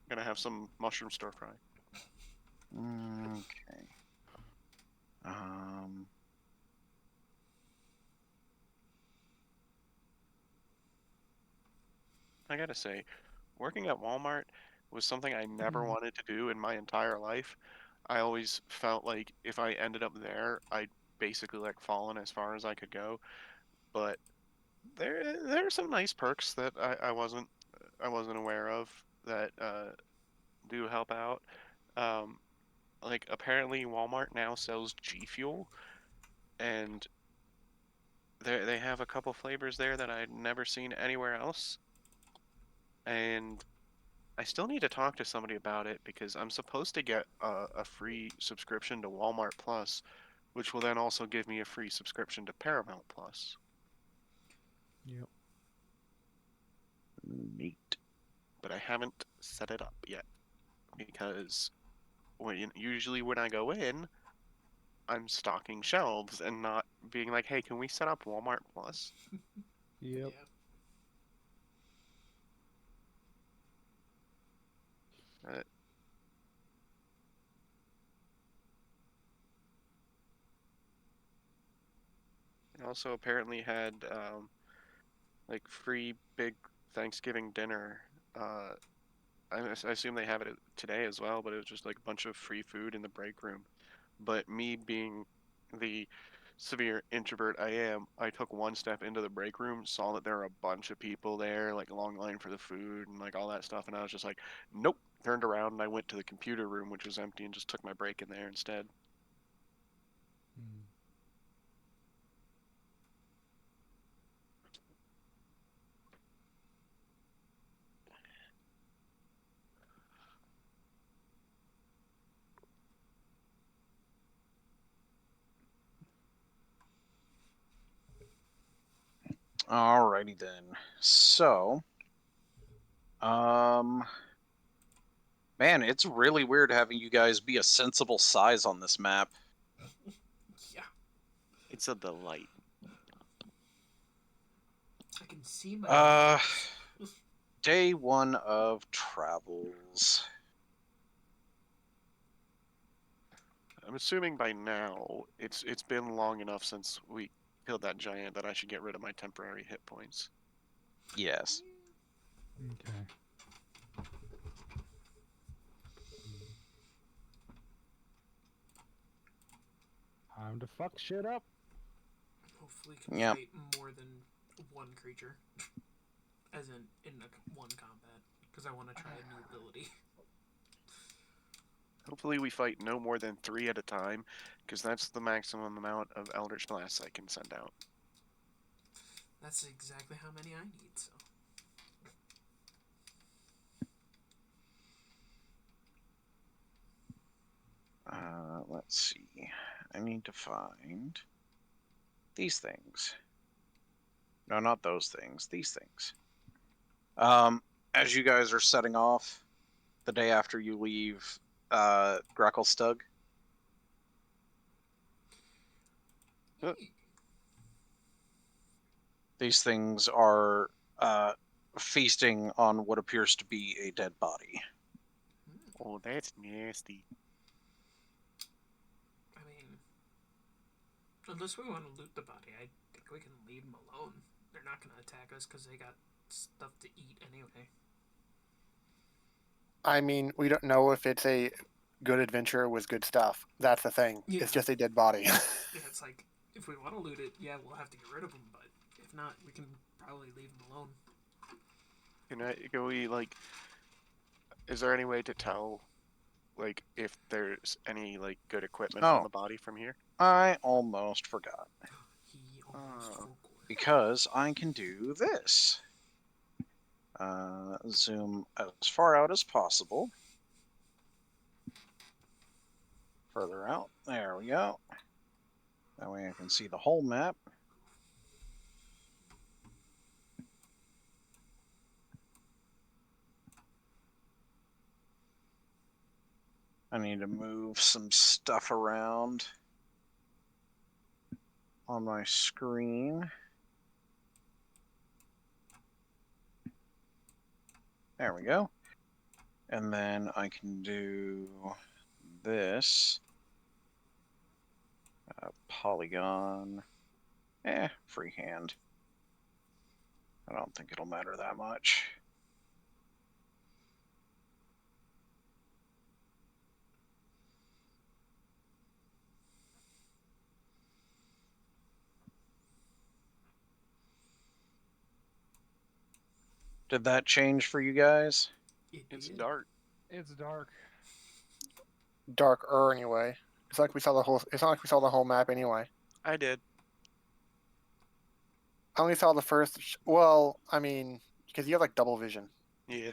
Gonna have some mushroom stir fry. Okay. I gotta say, working at Walmart was something I never wanted to do in my entire life. I always felt like if I ended up there, I'd basically like fallen as far as I could go. But there are some nice perks that I wasn't aware of that do help out. Um, like apparently Walmart now sells G Fuel, and they have a couple flavors there that I'd never seen anywhere else. And I still need to talk to somebody about it because I'm supposed to get a free subscription to Walmart Plus, which will then also give me a free subscription to Paramount Plus. Yep. Neat. But I haven't set it up yet because usually when I go in, I'm stocking shelves and not being like, "Hey, can we set up Walmart Plus?" Yep. Yeah. Uh, I also apparently had like free big Thanksgiving dinner. Uh, I assume they have it today as well, but it was just like a bunch of free food in the break room. But me being the severe introvert I am, I took one step into the break room, saw that there were a bunch of people there, like a long line for the food and like all that stuff, and I was just like, nope. Turned around and I went to the computer room, which was empty, and just took my break in there instead. Mm. Alrighty then. So, um, man, it's really weird having you guys be a sensible size on this map. Yeah. It's a delight. I can see my Uh, nose. Day one of travels. I'm assuming by now it's been long enough since we killed that giant that I should get rid of my temporary hit points. Yes. Okay. Time to fuck shit up. Hopefully, can Yep. fight more than one creature, as in one combat, because I want to try a new ability. Hopefully we fight no more than 3 at a time, because that's the maximum amount of Eldritch Blasts I can send out. That's exactly how many I need. So Let's see. I need to find these things. No, not those things. These things. As you guys are setting off the day after you leave Gracklestug, these things are feasting on what appears to be a dead body. Oh, that's nasty. I mean, unless we want to loot the body, I think we can leave them alone. They're not going to attack us because they got stuff to eat anyway. I mean, we don't know if it's a good adventure with good stuff. That's the thing. Yeah. It's just a dead body. Yeah, it's like if we want to loot it, yeah, we'll have to get rid of them. But if not, we can probably leave them alone. Can we like? Is there any way to tell, like, if there's any like good equipment on Oh, the body from here? I almost forgot. He almost Oh. forgot. Because I can do this. Zoom as far out as possible. Further out. There we go. That way I can see the whole map. I need to move some stuff around on my screen. There we go. And then I can do this. Polygon. Freehand. I don't think it'll matter that much. Did that change for you guys? It's did. dark. It's dark. Darker anyway. It's like we saw the whole. It's not like we saw the whole map anyway. I did. I only saw the first. Well, I mean, because you have like double vision. Yeah.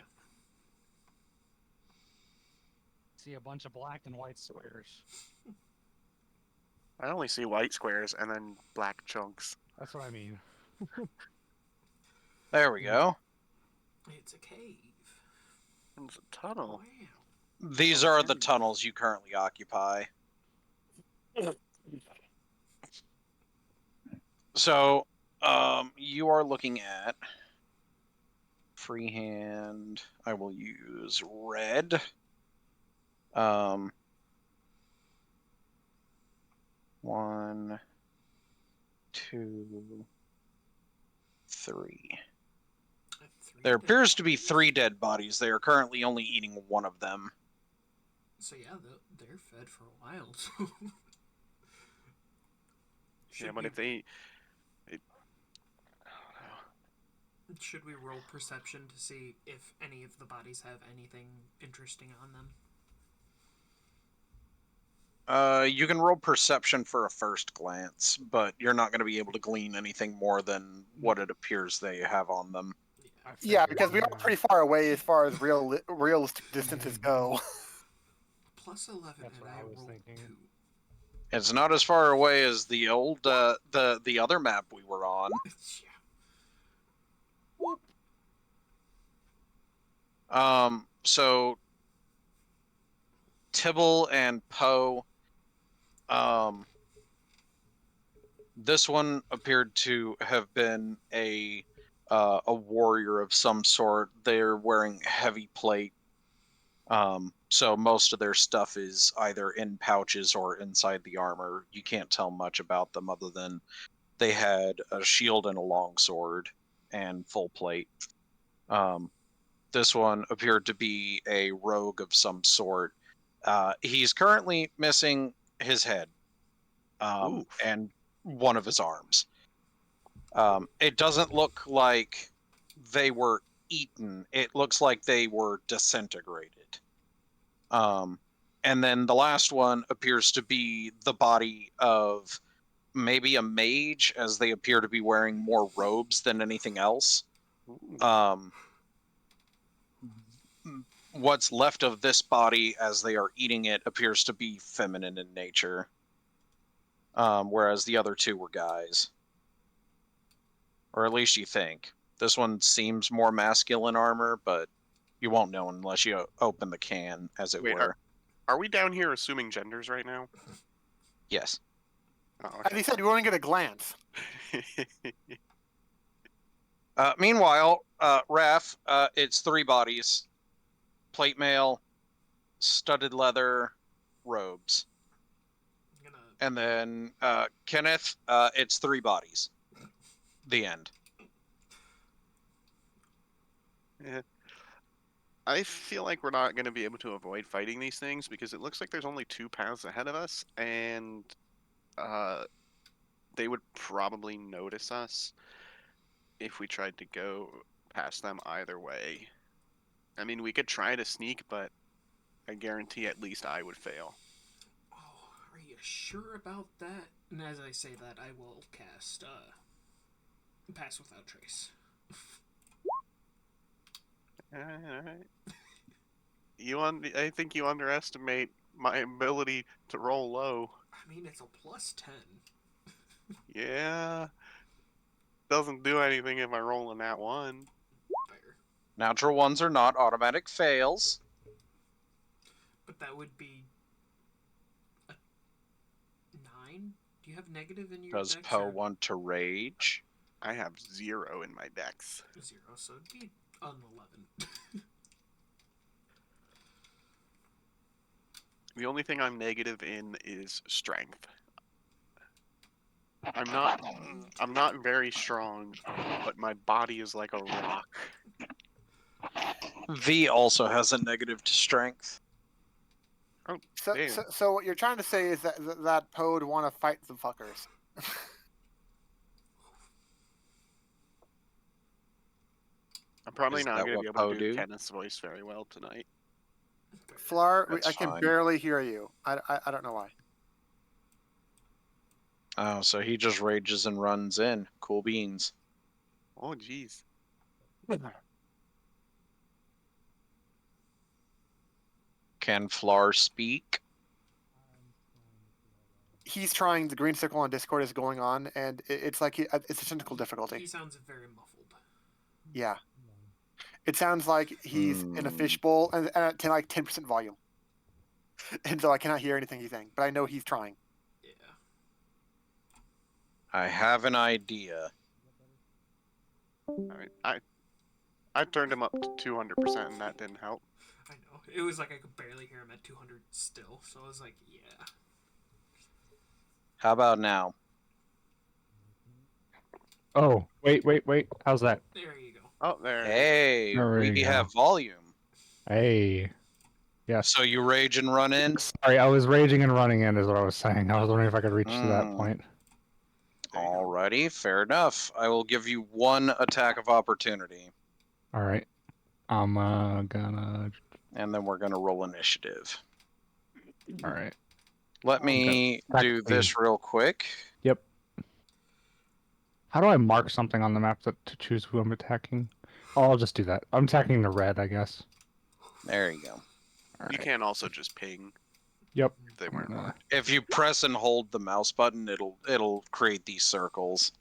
See a bunch of black and white squares. I only see white squares and then black chunks. That's what I mean. There we go. It's a cave. It's a tunnel. Wow. These Oh, are there the we go. tunnels you currently occupy. So, you are looking at freehand. I will use red. 1, 2, 3. There appears to be 3 dead bodies. They are currently only eating one of them. So yeah, they're fed for a while. Yeah, but if they, I don't know. Should we roll perception to see if any of the bodies have anything interesting on them? You can roll perception for a first glance, but you're not going to be able to glean anything more than what it appears they have on them. I Yeah, figured, because we are pretty far away as far as realistic distances go. Plus 11, That's and what I I was rolled thinking. 2. It's not as far away as the old the other map we were on. Yeah. So Tibble and Poe, this one appeared to have been a warrior of some sort. They're wearing heavy plate. So most of their stuff is either in pouches or inside the armor. You can't tell much about them other than they had a shield and a longsword and full plate. This one appeared to be a rogue of some sort. He's currently missing his head and one of his arms. It doesn't look like they were eaten. It looks like they were disintegrated. And then the last one appears to be the body of maybe a mage, as they appear to be wearing more robes than anything else. What's left of this body as they are eating it appears to be feminine in nature, whereas the other two were guys. Or at least you think. This one seems more masculine armor, but you won't know unless you open the can, as it Wait, were. are we down here assuming genders right now? Yes. Oh, As he said, we only get a glance. okay. Meanwhile, Raph, it's 3 bodies. Plate mail, studded leather, robes. And then Kenneth, it's 3 bodies. The end. Yeah. I feel like we're not going to be able to avoid fighting these things because it looks like there's only 2 paths ahead of us, and they would probably notice us if we tried to go past them either way. I mean, we could try to sneak, but I guarantee at least I would fail. Oh, are you sure about that? And as I say that, I will cast Pass Without Trace. Alright. I think you underestimate my ability to roll low. I mean, it's a plus 10. Yeah. Doesn't do anything if I roll in that one. Fair. Natural ones are not automatic fails. But that would be a 9? Do you have negative in your Does dex? Poe want to rage? I have 0 in my dex. 0, so it'd be an 11. The only thing I'm negative in is strength. I'm not very strong, but my body is like a rock. V also has a negative to strength. Oh, So, damn. so what you're trying to say is that Poe would want to fight some fuckers. I'm probably Is not that going to what be able Poe to do do? Kenneth's voice very well tonight. Flar, That's I can fine. barely hear you. I don't know why. Oh, so he just rages and runs in. Cool beans. Oh, jeez. Can Flar speak? He's trying. The green circle on Discord is going on, and it's like it's a technical difficulty. He sounds very muffled. Yeah, it sounds like he's in a fishbowl and at like 10% volume, and so I cannot hear anything he's saying. But I know he's trying. Yeah. I have an idea. All right. I turned him up to 200%, and that didn't help. I know. It was like I could barely hear him at 200 still, so I was like, yeah. How about now? Oh, wait. How's that? There you go. Oh, there. Hey, There we we go. have volume. Hey. Yes. So you rage and run in? Sorry, I was raging and running in is what I was saying. I was wondering if I could reach to that point. There you go. Alrighty, fair enough. I will give you one attack of opportunity. All right. I'm gonna. And then we're going to roll initiative. All right. Let me do this real quick. Yep. How do I mark something on the map to choose who I'm attacking? Oh, I'll just do that. I'm attacking the red, I guess. There you go. All You right. can also just ping Yep. if they weren't marked. If you press and hold the mouse button, it'll create these circles.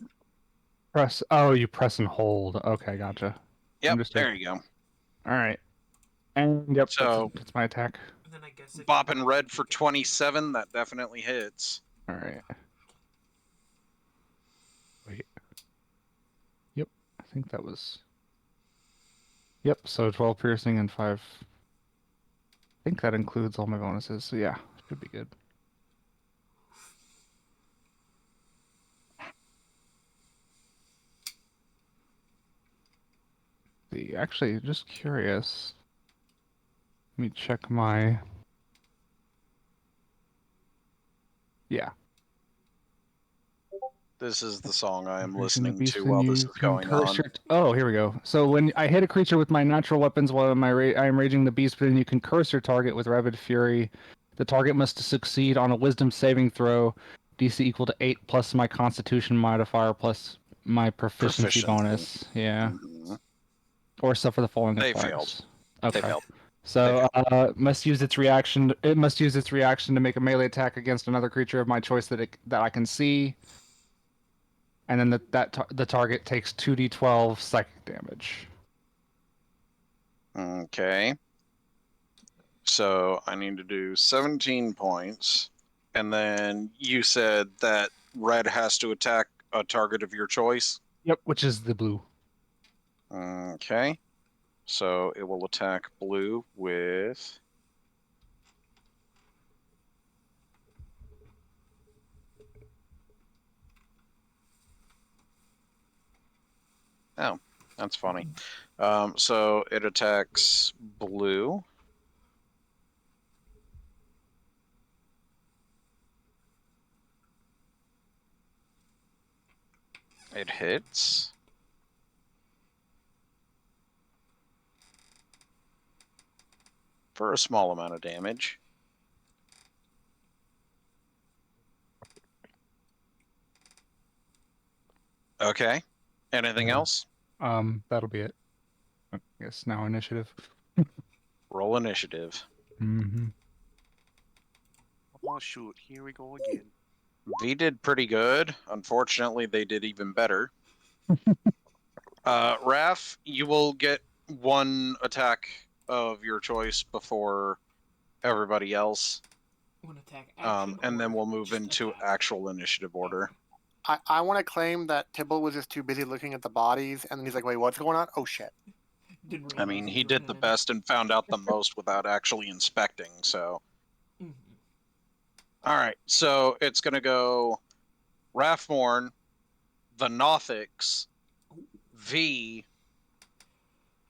Press. Oh, you press and hold. Okay, gotcha. Yep, Understood. there you go. All right. And yep, So- that's my attack. And then I guess if Bop you and want, red you for can- 27, that definitely hits. All right. Wait. Yep, I think that was. Yep, so 12 piercing and 5. I think that includes all my bonuses, so yeah, should be good. See, actually, just curious. Let me check my. Yeah. This is the song I am Increasing the listening beast, to then while this you is can going curse on. your oh, here we go. So when I hit a creature with my natural weapons while I am raging the beast, but then you can curse your target with rabid fury. The target must succeed on a wisdom saving throw, DC equal to 8 plus my constitution modifier plus my proficiency bonus. Yeah. Mhm. Or suffer the following They effects. failed. Okay. They failed. So must use its reaction. It must use its reaction to make a melee attack against another creature of my choice that I can see. And then the target takes 2d12 psychic damage. Okay. So I need to do 17 points. And then you said that red has to attack a target of your choice. Yep, which is the blue. Okay. So it will attack blue with. Oh, that's funny. So it attacks blue. It hits. For a small amount of damage. Okay. Anything Yeah. else? That'll be it. I guess now initiative. Roll initiative. Mm-hmm. Oh, shoot. Here we go again. V did pretty good. Unfortunately, they did even better. Raph, you will get one attack of your choice before everybody else. One attack action. And then or we'll move just into attack? actual initiative order. I want to claim that Tibble was just too busy looking at the bodies, and then he's like, "Wait, what's going on? Oh shit!" Didn't I realize mean, was he did the running in. best and found out the most without actually inspecting, so. Mhm. All right, so it's going to go Rathmorn, the Nothics, V,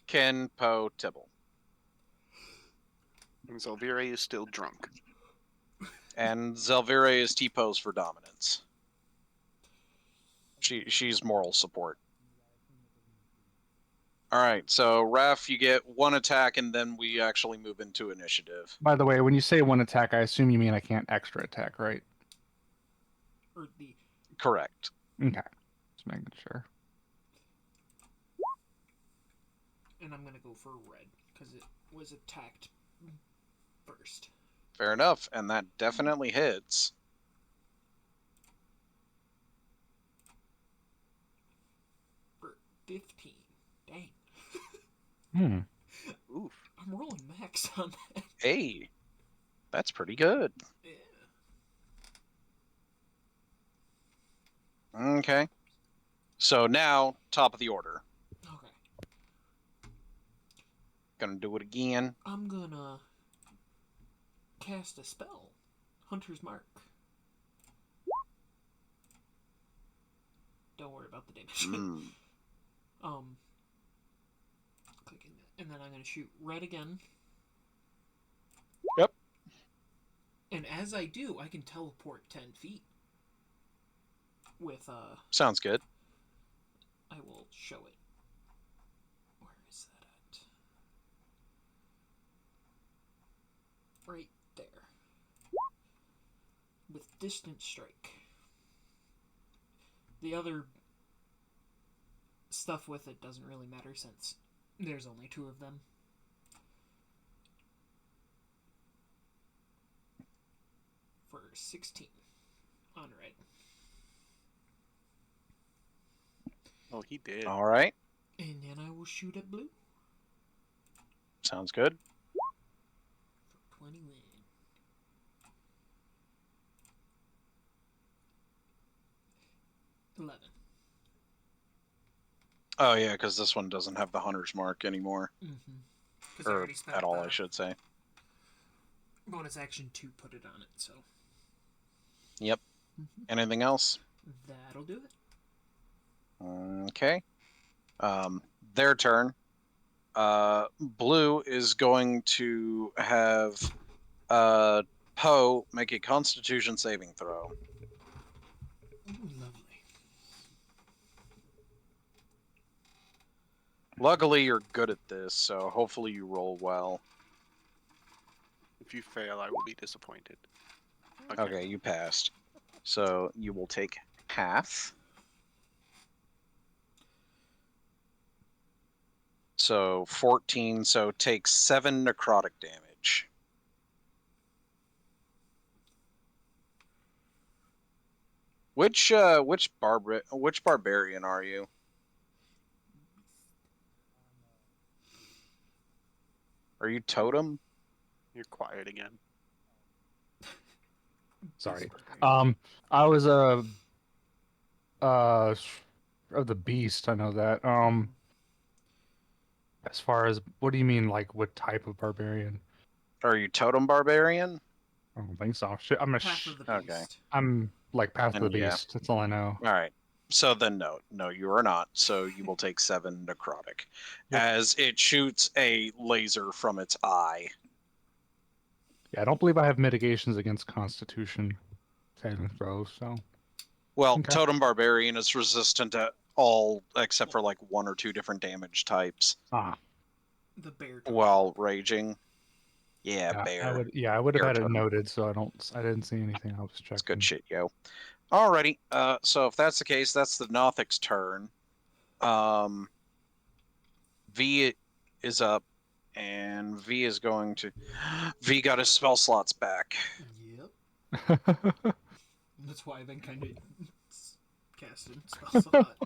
Ken, Poe, Tibble. And Zelvira is still drunk. And Zelvira is T-pose for dominance. She's moral support. All right, so Raph, you get one attack, and then we actually move into initiative. By the way, when you say one attack, I assume you mean I can't extra attack, right? Or the Correct. Okay. Just making sure. and I'm gonna go for red because it was attacked first. Fair enough, and that definitely hits. For 15. Dang. Hmm. Oof. I'm rolling max on that. Hey, that's pretty good. Yeah. Okay. So now, top of the order. Okay. Gonna do it again. I'm gonna cast a spell. Hunter's Mark. Don't worry about the damage. Mm. Clicking that. And then I'm gonna shoot red again. Yep. And as I do, I can teleport 10 feet. With Sounds good. I will show it. Where is that at? Right there. With distant strike. The other stuff with it doesn't really matter since there's only 2 of them. For 16 on red. Oh, he did. All right. And then I will shoot at blue. Sounds good. For 20 win. $11. Oh yeah, because this one doesn't have the hunter's mark anymore, Because I or already spent at all, I should say. bonus action to put it on it, so Yep. Anything else? that'll do it. Okay. Their turn. Blue is going to have Poe make a Constitution saving throw. Ooh, lovely. Luckily, you're good at this, so hopefully you roll well. If you fail, I will be disappointed. Okay, you passed. So you will take half. So 14, so take 7 necrotic damage. Which barbarian are you? Are you totem? You're quiet again. Sorry. Barbarian. I was of the beast. I know that. As far as what do you mean, like what type of barbarian? Are you totem barbarian? I don't think so. Shit, Path of the Beast. Okay. I'm like Path of the And yeah. Beast. That's all I know. All right. So then no, you are not. So you will take 7 necrotic, as it shoots a laser from its eye. Yeah, I don't believe I have mitigations against Constitution saving throws. So Well, okay. totem barbarian is resistant to all except for like 1 or 2 different damage types The bear totem. while raging. Yeah, Yeah, bear. I would have Bear had it totem. noted, so I didn't see anything. I was checking. That's good shit, yo. Alrighty. So if that's the case, that's the Nothic's turn. V is up, and V is going to. V got his spell slots back. Yep. That's why I've been kind of casting spells a lot.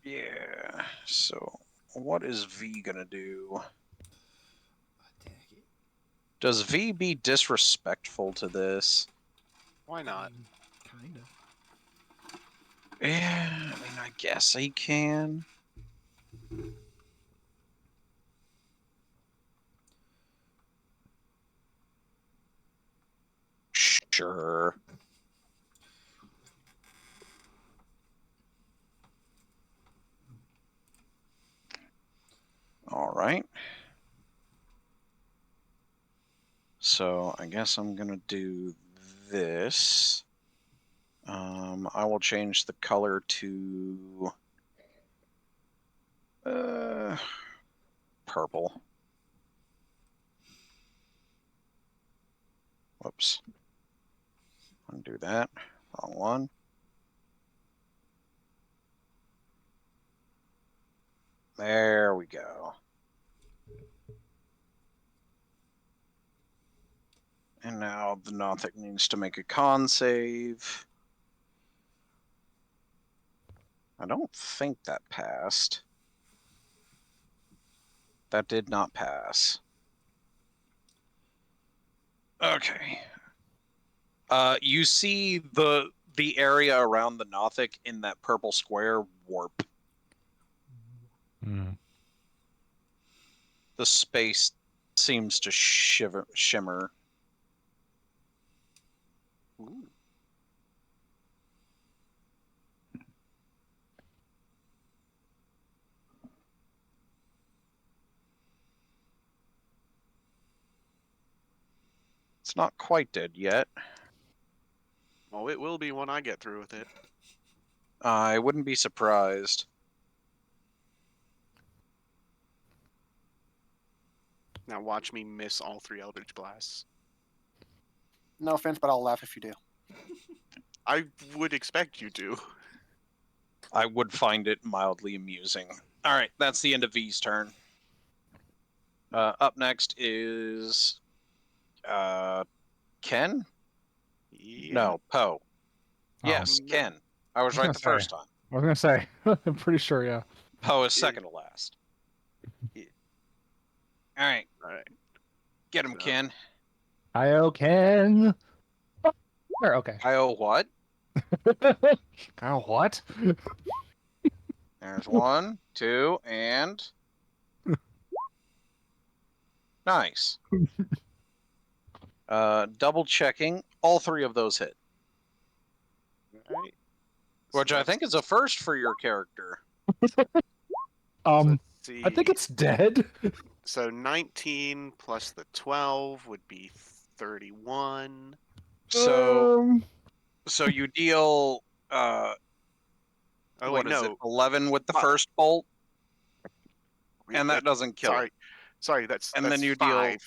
Yeah. So what is V gonna do? Attack it. Does V be disrespectful to this? Why not? Kind of. Yeah, I mean, I guess he can. Sure. All right. So I guess I'm gonna do this. I will change the color to purple. Whoops. Undo that. Wrong one. There we go. And now the Nothic needs to make a con save. I don't think that passed. That did not pass. Okay. You see the area around the Nothic in that purple square warp. The space seems to shimmer. Ooh. It's not quite dead yet. Well, it will be when I get through with it. I wouldn't be surprised. Now watch me miss all 3 Eldritch Blasts. No offense, but I'll laugh if you do. I would expect you to. I would find it mildly amusing. All right, that's the end of V's turn. Up next is Ken? Yeah. No, Poe. Oh. Yes, No. Ken. I was right the first time. I was gonna say. I'm pretty sure, yeah. Poe is second to last. Yeah. All right, All right. get him, So- Ken. Kyle can. Okay. Kyle, what? Kyle, what? There's 1, 2, and nice. Double checking, all 3 of those hit, All right. which So I think is a first for your character. let's I think see. it's dead. So 19 plus the 12 would be 31. So you deal Oh what wait, is it? no. 11 with the Fuck. first bolt, Wait, and that doesn't kill it. Sorry, that's And that's then you 5. deal.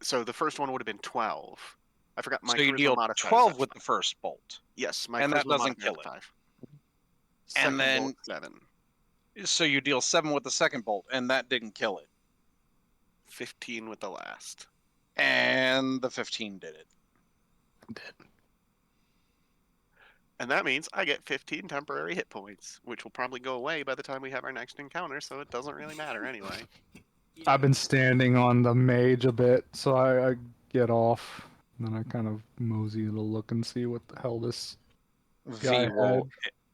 So the first one would have been 12. I forgot my So you charisma deal modifier is 12 at with 5. the first bolt, Yes, my and that charisma doesn't modifier is kill at it. 5. And Second then bolt 7. so you deal 7 with the second bolt, and that didn't kill it. 15 with the last. And the 15 did it. And that means I get 15 temporary hit points, which will probably go away by the time we have our next encounter, so it doesn't really matter anyway. I've been standing on the mage a bit, so I get off. And then I kind of mosey to look and see what the hell this guy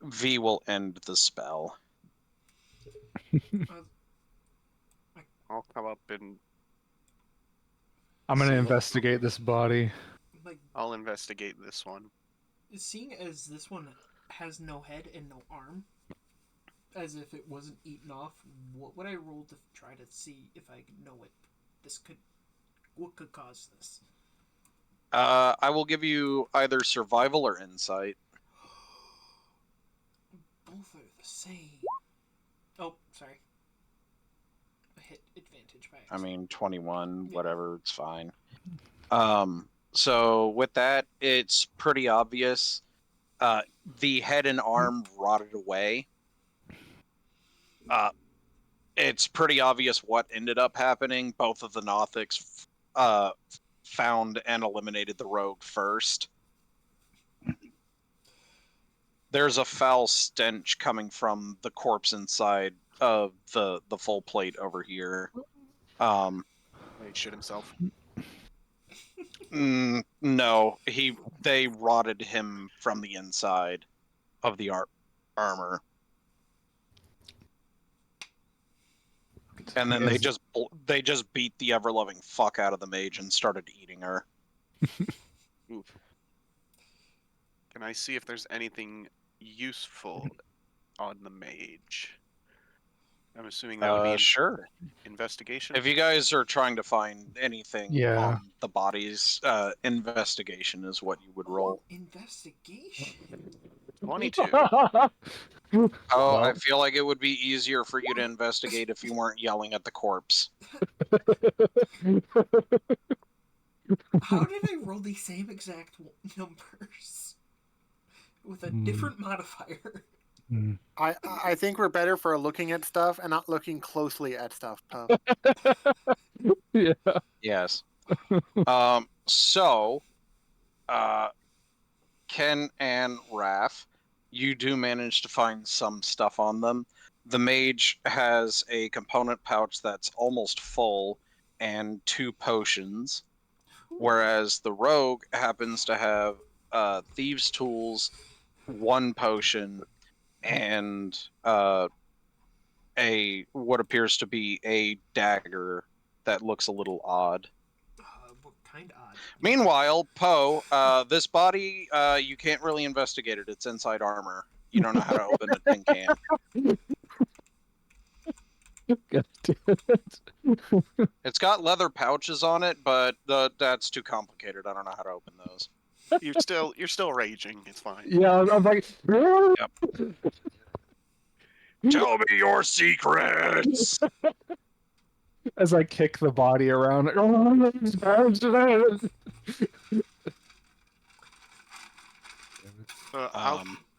V will end the spell. I'll come up and I'm gonna see what- investigate this body. Like, I'll investigate this one. seeing as this one has no head and no arm, as if it wasn't eaten off, what would I roll to try to see if I know what could cause this? I will give you either survival or insight. Both are the same. Oh, sorry. I hit advantage by I accident. mean, 21, Yeah. whatever, it's fine. So with that, it's pretty obvious. The head and arm rotted away. It's pretty obvious what ended up happening. Both of the Nothics found and eliminated the rogue first. There's a foul stench coming from the corpse inside of the full plate over here. He shit himself. No, they rotted him from the inside of the armor, and then they just beat the ever loving fuck out of the mage and started eating her. Oof. Can I see if there's anything useful on the mage? I'm assuming that would be Sure. investigation. If you guys are trying to find anything Yeah. on the bodies, investigation is what you would roll. Investigation. 22. Oh, Well. I feel like it would be easier for you to investigate if you weren't yelling at the corpse. How did I roll the same exact numbers with a different modifier? I think we're better for looking at stuff and not looking closely at stuff, Poe. Yeah. Yes. So, Ken and Raph, you do manage to find some stuff on them. The mage has a component pouch that's almost full and 2 potions, whereas the rogue happens to have thieves' tools, 1 potion, and a what appears to be a dagger that looks a little odd. What kind of odd? Meanwhile, Poe, this body, you can't really investigate it. It's inside armor. You don't know how to open a tin can. God damn it. It's got leather pouches on it, but that's too complicated. I don't know how to open those. You're still raging. It's fine. Yeah, I'm like. Tell me your secrets. As I kick the body around.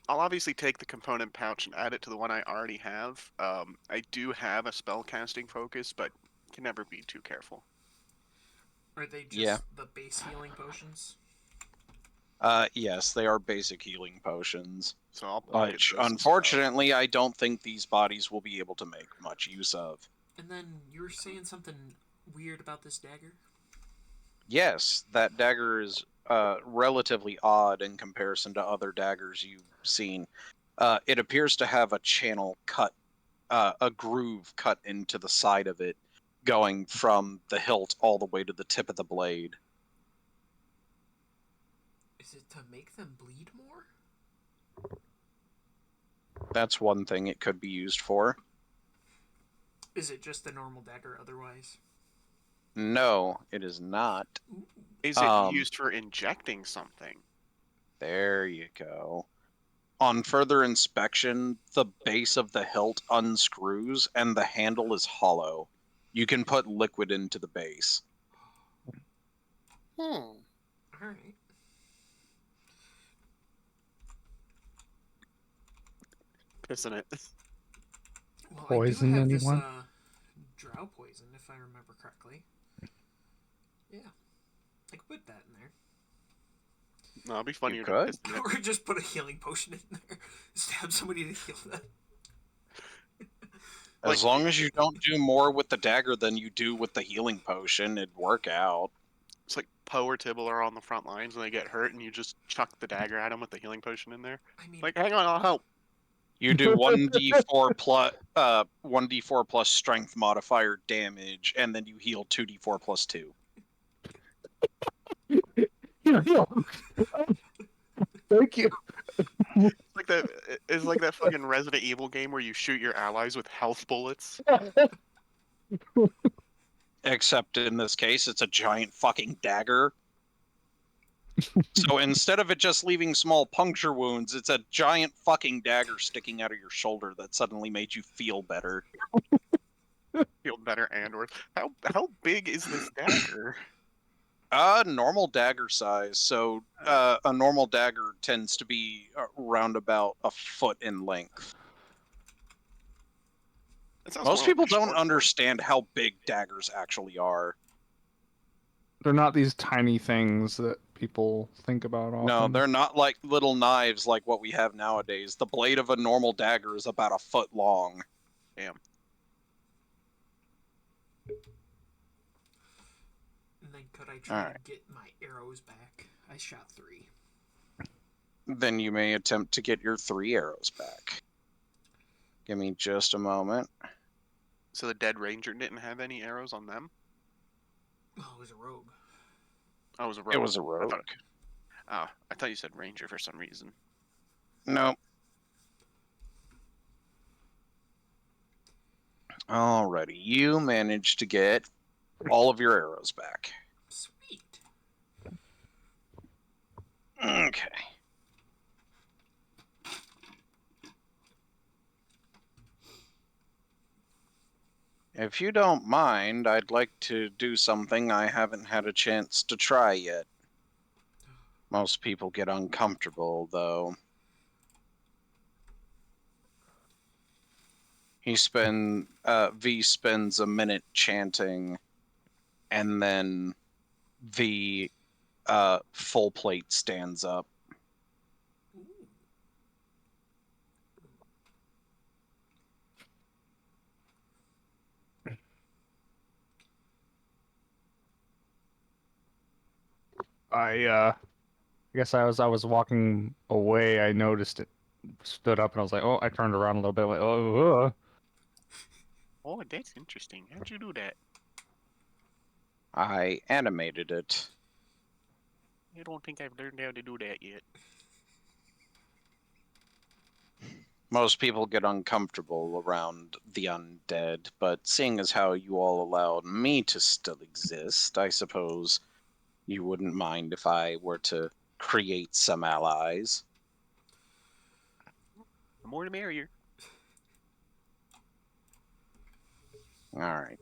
I'll obviously take the component pouch and add it to the one I already have. I do have a spell casting focus, but can never be too careful. Are they just Yeah. the base healing potions? Yes, they are basic healing potions. So I'll get Which, those as well. unfortunately, I don't think these bodies will be able to make much use of. And then you were saying something weird about this dagger? Yes, that dagger is relatively odd in comparison to other daggers you've seen. It appears to have a channel cut, a groove cut into the side of it, going from the hilt all the way to the tip of the blade. Is it to make them bleed more? That's one thing it could be used for. Is it just a normal dagger otherwise? No, it is not. Is it used for injecting something? There you go. On further inspection, the base of the hilt unscrews and the handle is hollow. You can put liquid into the base. Alright. Isn't it? Well, Poison, I do have anyone? this drow poison, if I remember correctly. Yeah. I could put that in there. No, it'd be funnier You to could. piss it. Or just put a healing potion in there. Stab somebody to heal that. As Like- long as you don't do more with the dagger than you do with the healing potion, it'd work out. It's like Poe or Tibble are on the front lines and they get hurt, and you just chuck the dagger at them with the healing potion in there. I mean, Like, hang on, I'll help. You do 1d4 plus strength modifier damage, and then you heal 2d4 plus 2. Thank you. It's like that fucking Resident Evil game where you shoot your allies with health bullets. Except in this case, it's a giant fucking dagger. So instead of it just leaving small puncture wounds, it's a giant fucking dagger sticking out of your shoulder that suddenly made you feel better. Feel better and worse. How big is this dagger? Normal dagger size. So a normal dagger tends to be around about a foot in length. That sounds Most more people like a don't short understand how big daggers actually are. They're not these tiny things that people think about often. No, they're not like little knives like what we have nowadays. The blade of a normal dagger is about a foot long. Damn. and then could I try Alright. to get my arrows back? I shot 3. Then you may attempt to get your 3 arrows back. Give me just a moment. So the dead ranger didn't have any arrows on them? Oh, it was a rogue. Oh, it was a rogue. It was a rogue. Ah, I thought you said ranger for some reason. Nope. Alrighty, you managed to get all of your arrows back. Sweet. Okay. If you don't mind, I'd like to do something I haven't had a chance to try yet. Most people get uncomfortable, though. V spends a minute chanting, and then the full plate stands up. Ooh. I guess I was walking away. I noticed it stood up, and I was like, oh, I turned around a little bit, like, oh. Oh, that's interesting. How'd you do that? I animated it. I don't think I've learned how to do that yet. Most people get uncomfortable around the undead, but seeing as how you all allowed me to still exist, I suppose you wouldn't mind if I were to create some allies. The more the merrier. All right.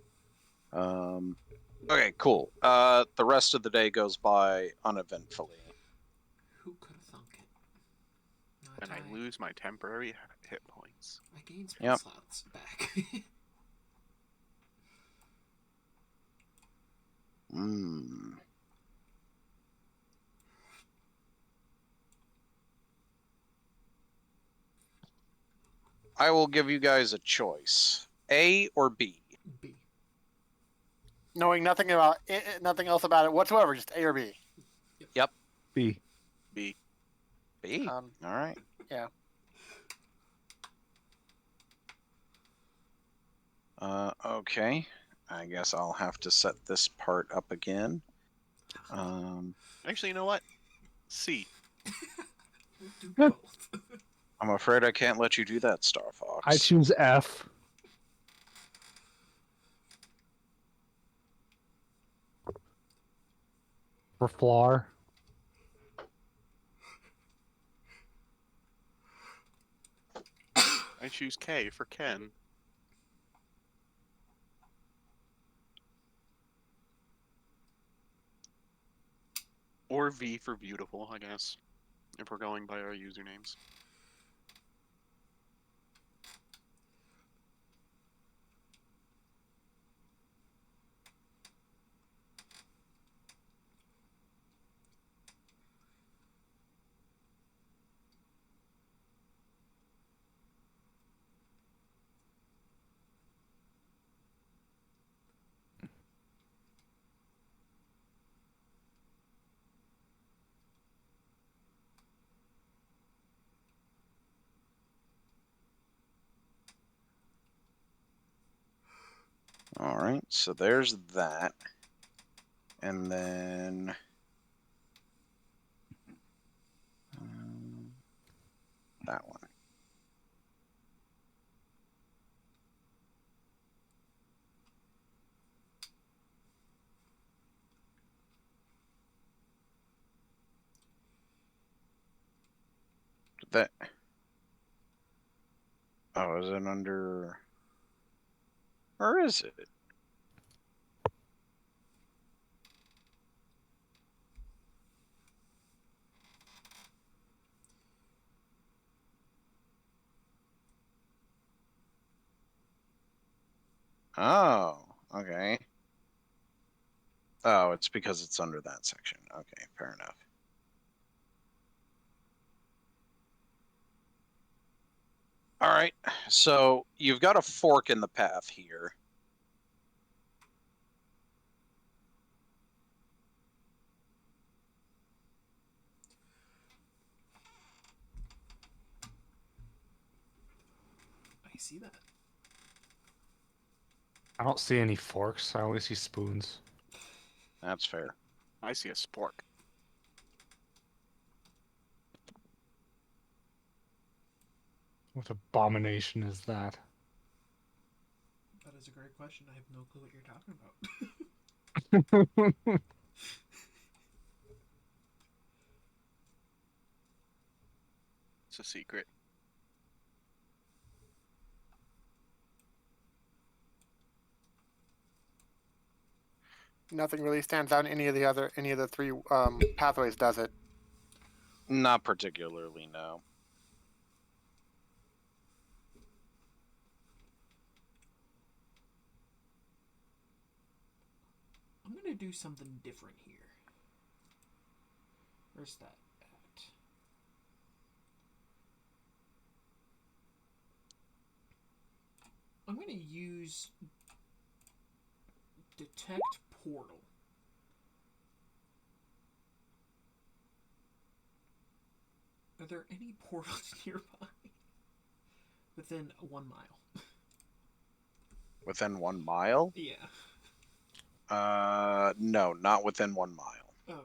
Okay, cool. The rest of the day goes by uneventfully. Who could have thunk it? Not And I lose my temporary hit points. I gain spell Yep. slots back. Hmm. I will give you guys a choice: A or B. B. Knowing nothing about it, nothing else about it whatsoever, just A or B. Yep, B. B. B. All right. Yeah. Okay. I guess I'll have to set this part up again. Actually, you know what? C. We'll do Huh. both. I'm afraid I can't let you do that, Star Fox. I choose F. For Flar. I choose K for Ken. Or V for beautiful, I guess. If we're going by our usernames. All right, so there's that. And then that one. That. Oh, is it under? Or is it? Oh, okay. Oh, it's because it's under that section. Okay, fair enough. All right, so you've got a fork in the path here. I see that. I don't see any forks. I only see spoons. That's fair. I see a spork. What abomination is that? That is a great question. I have no clue what you're talking about. It's a secret. Nothing really stands out in any of the three pathways, does it? Not particularly, no. I'm gonna do something different here. Where's that at? I'm gonna use detect portal. Are there any portals nearby? Within 1 mile. Within 1 mile? Yeah. No, not within 1 mile. Okay.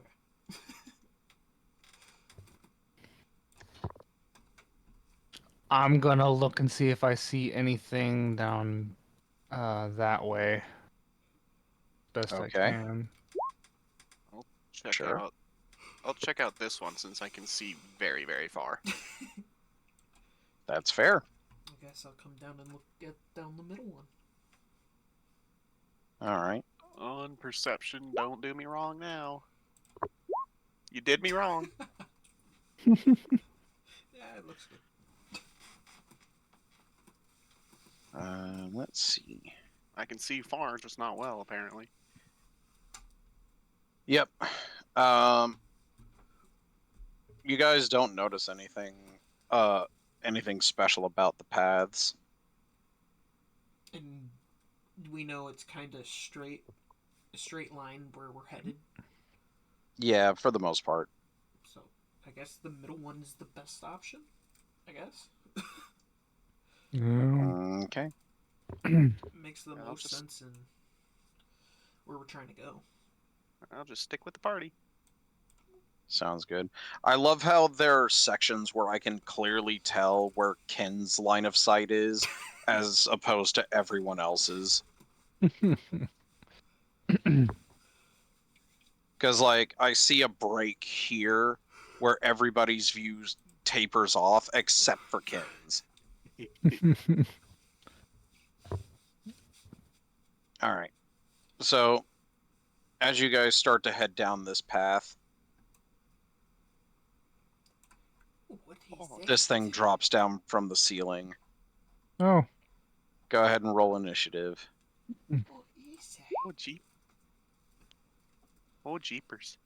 I'm gonna look and see if I see anything down that way. Best I Okay. can. I'll check Sure. out. I'll check out this one since I can see very, very far. That's fair. I guess I'll come down and look at down the middle one. All right. On perception, don't do me wrong now. You did me wrong. Yeah, it looks good. Let's see. I can see far, just not well, apparently. Yep. You guys don't notice anything special about the paths. And we know it's kind of a straight line where we're headed. Yeah, for the most part. So I guess the middle one is the best option. I guess Yeah. Okay. makes the I'll most just- sense in where we're trying to go. I'll just stick with the party. Sounds good. I love how there are sections where I can clearly tell where Ken's line of sight is as opposed to everyone else's. Because, like, I see a break here where everybody's view tapers off except for Ken's. All right. So, as you guys start to head down this path, What is Oh, that? this thing drops down from the ceiling. Oh. Go ahead and roll initiative. What is that? Oh, jeep. Oh, jeepers.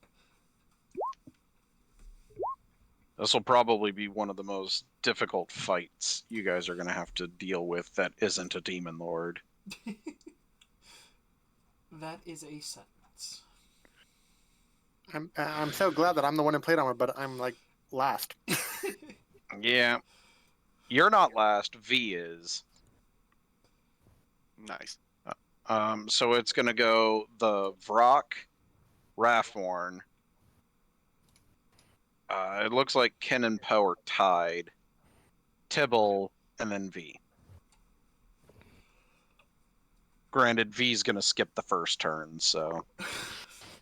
This will probably be one of the most difficult fights you guys are going to have to deal with that isn't a demon lord. That is a sentence. I'm so glad that I'm the one in plate armor, but I'm like last. Yeah. You're not last, V is. Nice. So it's going to go the Vrock, Rathworn. It looks like Ken and Poe are tied. Tibble, and then V. Granted, V's going to skip the first turn, so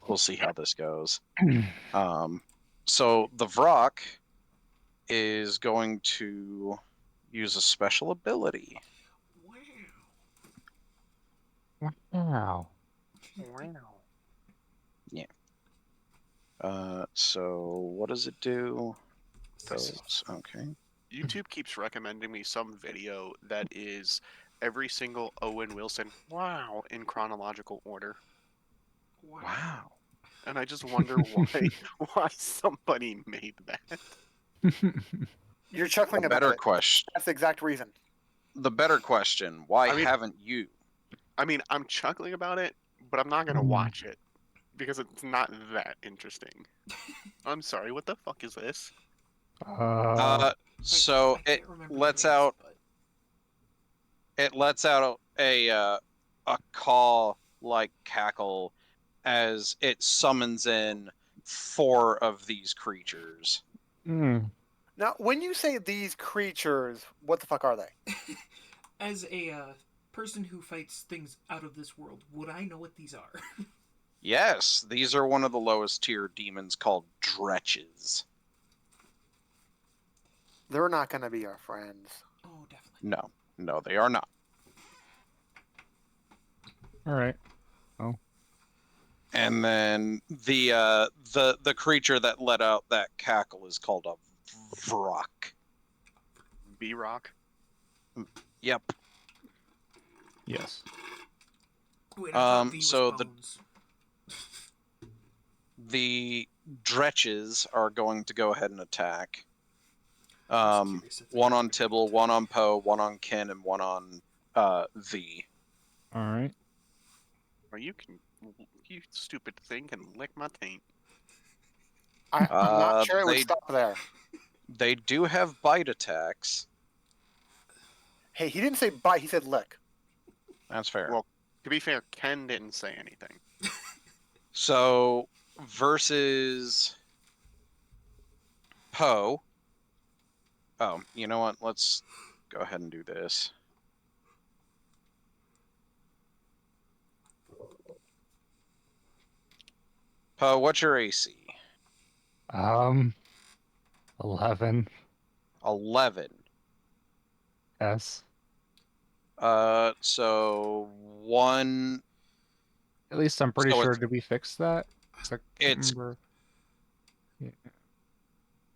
we'll see how this goes. So the Vrock is going to use a special ability. Wow. Wow. Wow. So what does it do? This is- Those, okay. YouTube keeps recommending me some video that is every single Owen Wilson wow in chronological order. Wow. And I just wonder why somebody made that. You're chuckling The about better it. question. That's the exact reason. The better question. Why I mean- haven't you? I mean, I'm chuckling about it, but I'm not gonna watch it because it's not that interesting. I'm sorry, what the fuck is this? So I it can't remember the lets names, out but a caw like cackle as it summons in 4 of these creatures. Mm. Now, when you say these creatures, what the fuck are they? As a person who fights things out of this world, would I know what these are? Yes, these are one of the lowest tier demons called Dretches. They're not going to be our friends. Oh, definitely. No, they are not. All right. And then the creature that let out that cackle is called a Vrock. B-Rock. Yep. Yes. Wait, I thought V was so bones. the Dretches are going to go ahead and attack. I was curious if they One were on gonna Tibble, attack. one on Poe, one on Ken, and one on V. All right. Well, you stupid thing can lick my taint. I'm not sure it would They stop there. they do have bite attacks. Hey, he didn't say bite, he said lick. That's fair. Well, to be fair, Ken didn't say anything. So versus Poe. Oh, you know what? Let's go ahead and do this. Poe, what's your AC? 11. 11. S. So one. At least I'm pretty So sure. Did we fix that? 'Cause I can't it's remember. Yeah.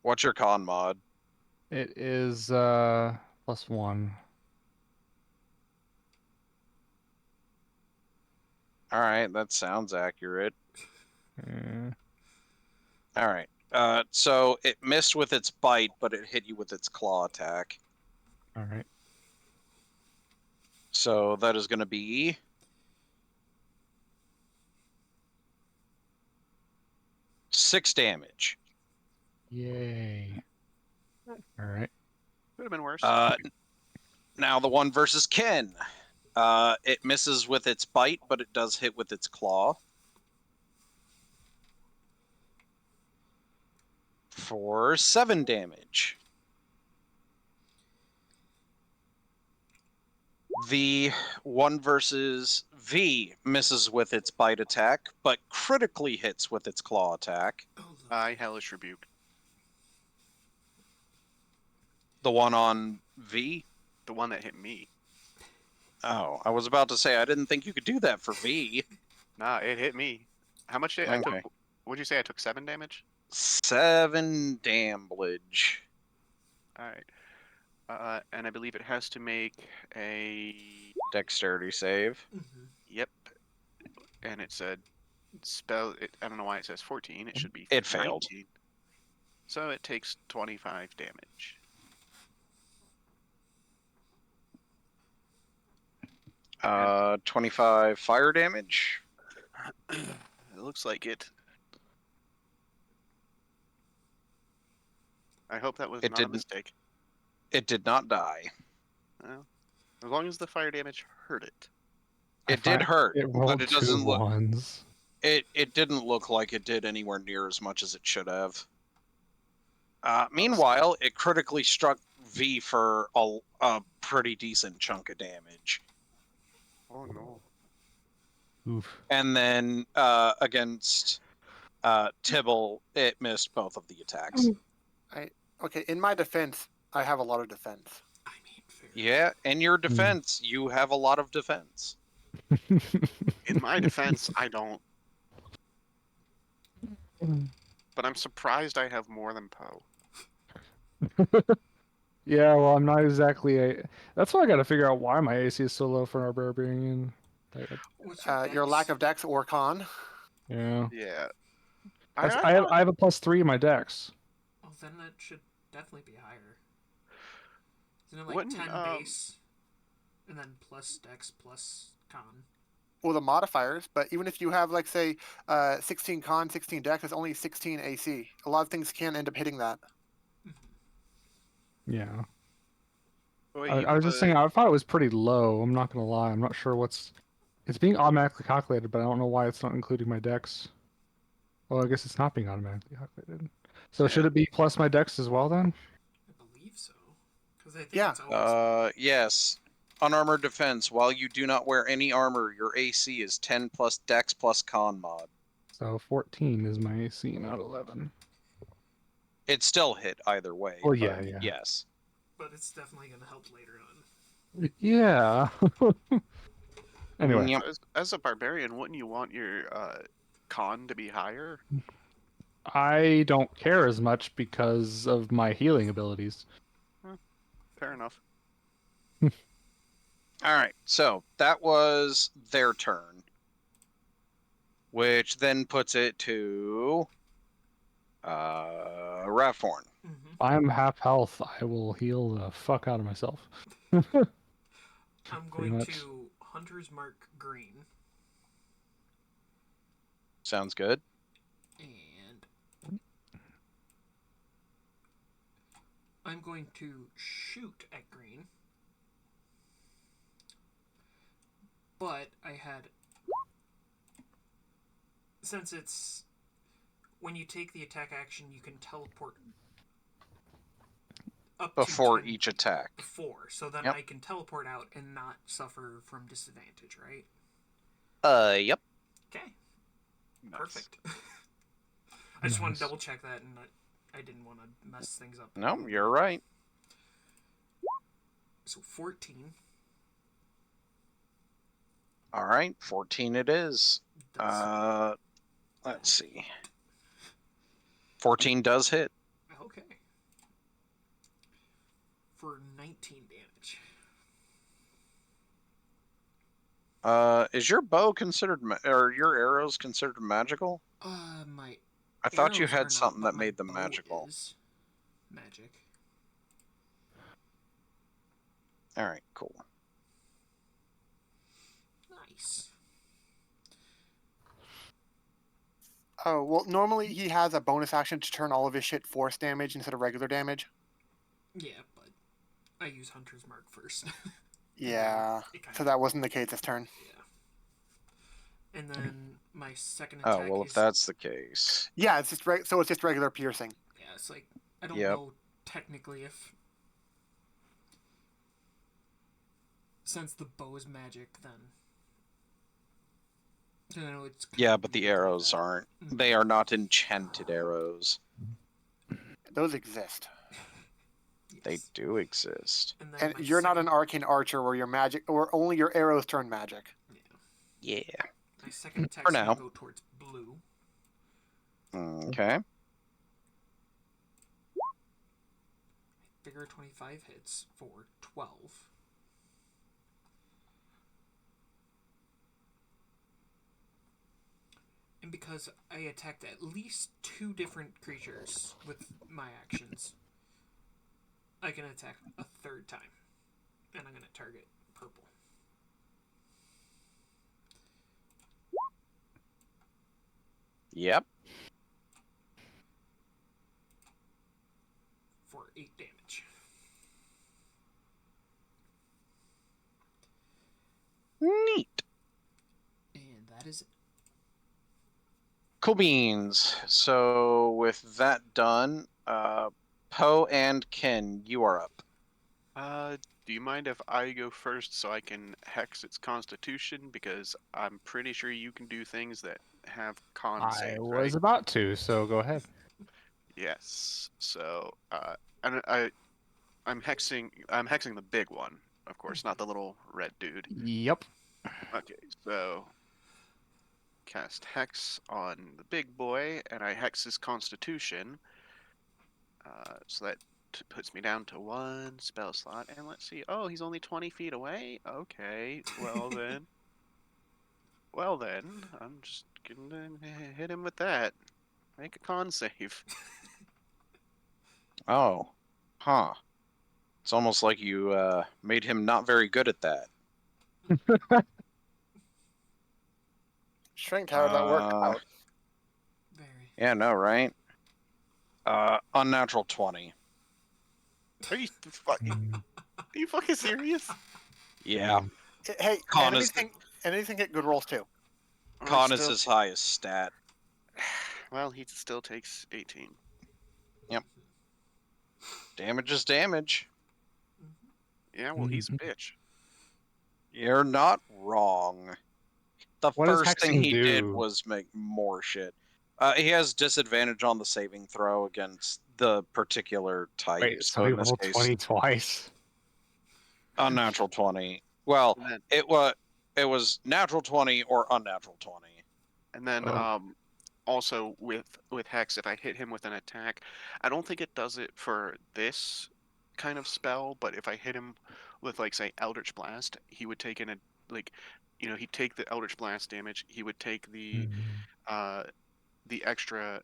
what's your con mod? It is +1. All right, that sounds accurate. Eh, All right. So it missed with its bite, but it hit you with its claw attack. all right. So that is going to be 6 damage. Yay. All right. Could have been worse. Now the one versus Ken. It misses with its bite, but it does hit with its claw. For 7 damage. The one versus V misses with its bite attack, but critically hits with its claw attack. Oh, look. I hellish rebuke. The one on V. The one that hit me. Oh, I was about to say I didn't think you could do that for V. Nah, it hit me. How much did I Okay. took? What'd you say? I took 7 damage. 7 damage. All right. And I believe it has to make a. Dexterity save. Mhm. Yep. And it said spell. I don't know why it says 14. It should be It failed. 19. So it takes 25 damage. Uh, 25 fire damage. It looks like it. I hope that was It not a didn't. mistake. It did not die. Well, as long as the fire damage hurt it. It did hurt, It but rolled it 2 doesn't look. 1s. It didn't look like it did anywhere near as much as it should have. Meanwhile, it critically struck V for a pretty decent chunk of damage. Oh no. Oof. And then against Tibble, it missed both of the attacks. Okay, in my defense, I have a lot of defense. I mean, fair. Yeah, in your defense, you have a lot of defense. In my defense, I don't. But I'm surprised I have more than Poe. Yeah, well, I'm not exactly a. That's why I got to figure out why my AC is so low for our barbarian. What's your Your dex? lack of dex or con. Yeah. Yeah. I have a +3 in my dex. Oh, then that should definitely be higher. Isn't it like Wouldn't, 10 base, and then plus dex plus con? Well, the modifiers, but even if you have, like, say, 16 con, 16 dex, it's only 16 AC. A lot of things can end up hitting that. Yeah. wait, I was just saying, I thought it was pretty low. I'm not gonna lie. I'm not sure what's. It's being automatically calculated, but I don't know why it's not including my dex. Well, I guess it's not being automatically calculated. So should Yeah. it be plus my dex as well then? 'Cause I think Yeah. it's always Yes. Unarmored defense. While you do not wear any armor, your AC is 10 plus Dex plus Con mod. So 14 is my AC, not 11. It still hit either way. Well, but yeah, yeah. Yes. but it's definitely going to help later on. Yeah. Anyway, Yep. As a barbarian, wouldn't you want your con to be higher? I don't care as much because of my healing abilities. Fair enough. All right. So that was their turn, which then puts it to Ravforn. Mm-hmm. If I'm half health, I will heal the fuck out of myself. I'm Pretty going much. to Hunter's Mark Green, Sounds good. and I'm going to shoot at Green. But I had, since it's when you take the attack action, you can teleport up Before to 10 each attack. before, so then Yep. I can teleport out and not suffer from disadvantage, right? Yep. Okay, Nice. perfect. I just want to Nice. double check that, and I didn't want to mess things up. No, you're right. So 14. All right, 14 it is. Does Let's see. 14 does hit. okay. For 19 damage. Is your bow considered, or your arrows considered magical? My I thought you arrows are had not, something but that my made them bow magical. is magic. All right, cool. Nice. Oh, well, normally he has a bonus action to turn all of his shit force damage instead of regular damage. Yeah, but I use Hunter's Mark first. Yeah. So that wasn't the case this turn. Yeah. And then my second Oh, attack well, is if that's the case. Yeah, it's just so it's just regular piercing. yeah, it's like I don't Yep. know technically if since the bow is magic, then I know it's Yeah, but the weird like arrows that. aren't. Mhm. They are not enchanted arrows. Those exist. They Yes. do exist. And then And my you're not second, an arcane archer where your magic or only your arrows turn magic. Yeah. my second For attack's now. gonna go towards blue. Okay. Bigger 25 hits for 12. And because I attacked at least 2 different creatures with my actions, I can attack a third time. And I'm going to target purple. Yep. For 8 damage. Neat. And that is it. Cool beans. So with that done, Poe and Ken, you are up. Do you mind if I go first so I can hex its constitution? Because I'm pretty sure you can do things that have con I saves, was right? about to, so go ahead. Yes. So, and I'm hexing the big one, of course, not the little red dude. Yep. Okay, so cast hex on the big boy, and I hex his constitution. So that puts me down to 1 spell slot, and let's see. Oh, he's only 20 feet away. Okay, well then, I'm just gonna hit him with that. Make a con save. Oh. Huh. It's almost like you made him not very good at that. Shrink, how did that work out? Very. Yeah, no, right? Unnatural 20. Are you fucking serious? Yeah. Hey, Con enemies is the, can get good rolls too. con is his highest stat. Well, he still takes 18. Yep. Damage is damage. Yeah, well, he's a Mhm. bitch. You're not wrong. The What does first thing hexing he did do? was make more shit. He has disadvantage on the saving throw against the particular type. Wait, so So he in this rolled case, 20 twice? unnatural 20. Well, And then, it was natural 20 or unnatural 20. and then Oh. also with Hex, if I hit him with an attack, I don't think it does it for this kind of spell, but if I hit him with like say Eldritch Blast, he would take like, he'd take the Eldritch Blast damage. He would take Mhm. uh the extra,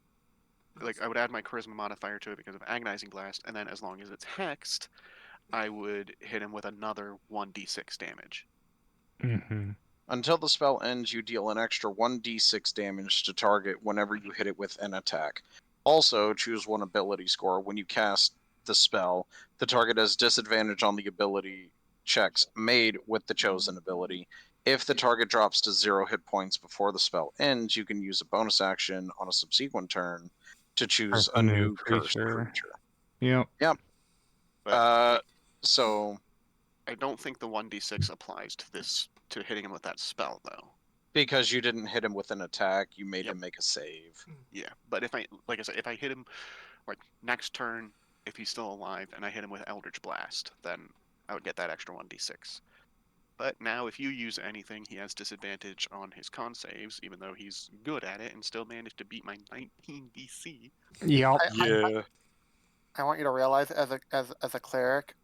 like I would add my charisma modifier to it because of agonizing blast, and then as long as it's hexed, I would hit him with another 1d6 damage. Mhm. Until the spell ends, you deal an extra 1d6 damage to target whenever you hit it with an attack. Also, choose one ability score. When you cast the spell, the target has disadvantage on the ability checks made with the chosen ability. If the target drops to 0 hit points before the spell ends, you can use a bonus action on a subsequent turn to choose Curse a a new new cursed creature. creature. Yep. Yep. But So I don't think the 1d6 applies to hitting him with that spell though. because you didn't hit him with an attack, you made Yep. him make a save. Yeah, but if I, like I said, if I hit him like next turn, if he's still alive, and I hit him with Eldritch Blast, then I would get that extra 1d6. But now, if you use anything, he has disadvantage on his con saves, even though he's good at it, and still managed to beat my 19 DC. Yep. I want you to realize, as a cleric,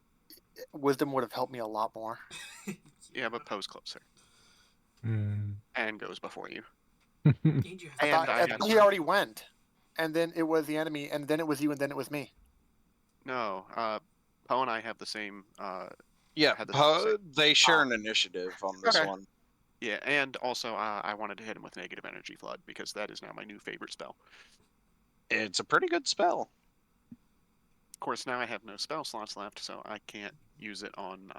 wisdom would have helped me a lot more. Yeah, but Poe's closer Mm. and goes before you. And you I have And thought, I I had thought he already went, and then it was the enemy, and then it was you, and then it was me. no. Poe and I have the same. Yeah, Had the same save. they share an initiative on this Okay. one. Yeah, and also I wanted to hit him with Negative Energy Flood because that is now my new favorite spell. It's a pretty good spell. Of course, now I have no spell slots left, so I can't use it on.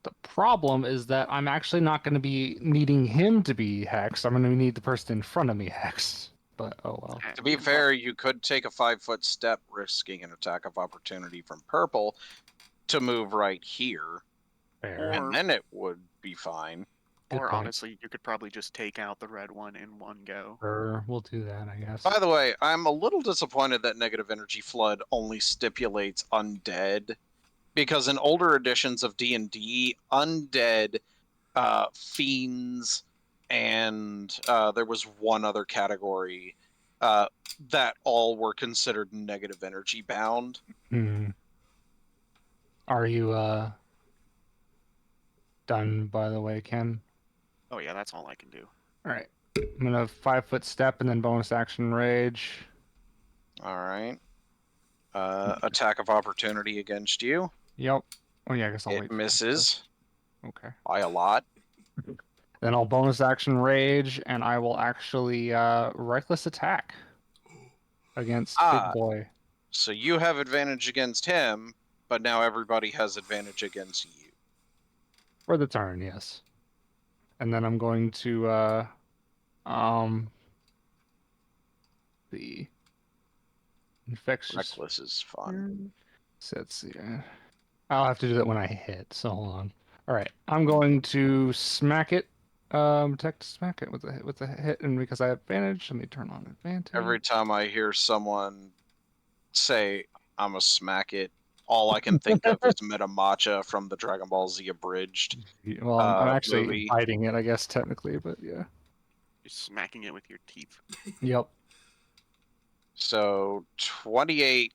The problem is that I'm actually not going to be needing him to be hexed. I'm going to need the person in front of me hexed. But oh well. To We be can fair, you could take a 5-foot step, risking an attack of opportunity from purple to move right here, Fair. and then it would be fine. Good or point. honestly, you could probably just take out the red one in one go. Sure, we'll do that, I guess. By the way, I'm a little disappointed that Negative Energy Flood only stipulates undead, because in older editions of D&D, undead, fiends, and there was one other category that all were considered negative energy bound. Hmm. Are you done, by the way, Ken? Oh yeah, that's all I can do. All right. I'm gonna 5-foot step and then bonus action rage. All right. Attack of opportunity against you. Yep. Oh yeah, I guess I'll It wait. misses Okay. by a lot. Then I'll bonus action rage, and I will actually reckless attack against Big Ah, Boy. so you have advantage against him, but now everybody has advantage against you. For the turn, yes. And then I'm going to the infectious. Reckless is fun. So let's see. I'll have to do that when I hit. So hold on. All right, I'm going to smack it. Attack to smack it with a hit, and because I have advantage, let me turn on advantage. Every time I hear someone say, I'm a smack it, all I can think of is Metamacha from the Dragon Ball Z abridged Well, I'm actually movie. biting it, I guess technically, but yeah. You're smacking it with your teeth. Yep. So 28